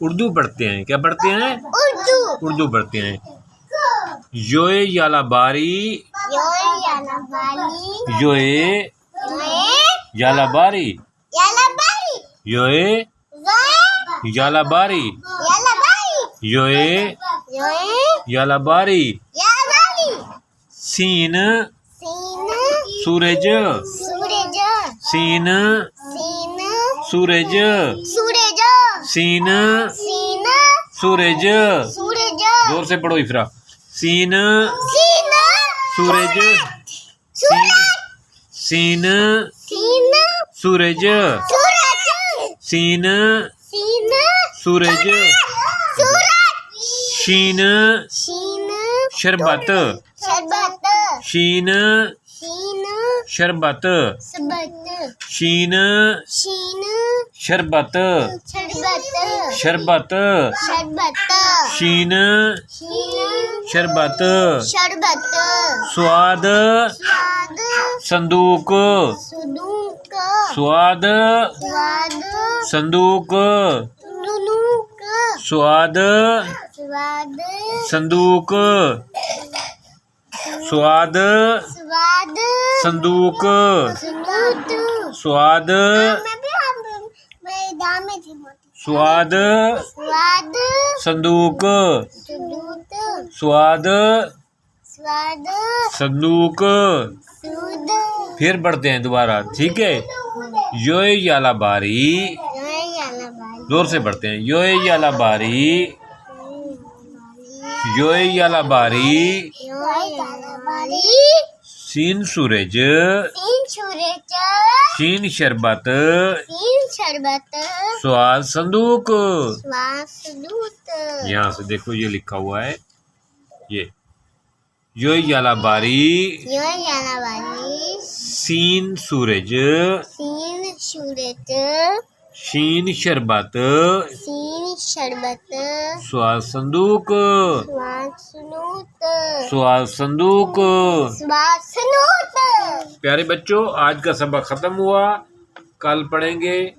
اردو پڑھتے ہیں. کیا پڑھتے ہیں؟ اردو پڑھتے ہیں. یوئے یالا باری. یوئے یالا باری. یوئے یالا باری. یوئے یالا باری. سین سورج. سین سورج. سین سورج. زور سے پڑھو افرا. سین سورج. سین سورج. سین سورج. شین شربت. شین شربت. شین شربت. شربت. شین شربت. سواد صندوق. سواد صندوق. سواد صندوق. سواد صندوق. سواد سواد صندوق. سواد صندوق. پھر پڑھتے ہیں دوبارہ. ٹھیک ہے. یوئے یالا باری. زور سے پڑھتے ہیں. یوئے یالا باری. یوئے یالا باری. سین سورج. شین شربت. سواد صندوق. یہاں سے دیکھو یہ لکھا ہوا ہے. یہ یوئے یالا باری. سین سورج. شین شربت. سواد صندوق. سواد صندوق. پیارے بچوں، آج کا سبق ختم ہوا. کل پڑھیں گے.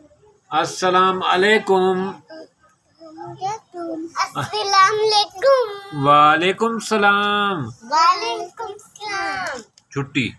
السلام علیکم. السلام علیکم. وعلیکم السلام. وعلیکم السلام. چھٹی.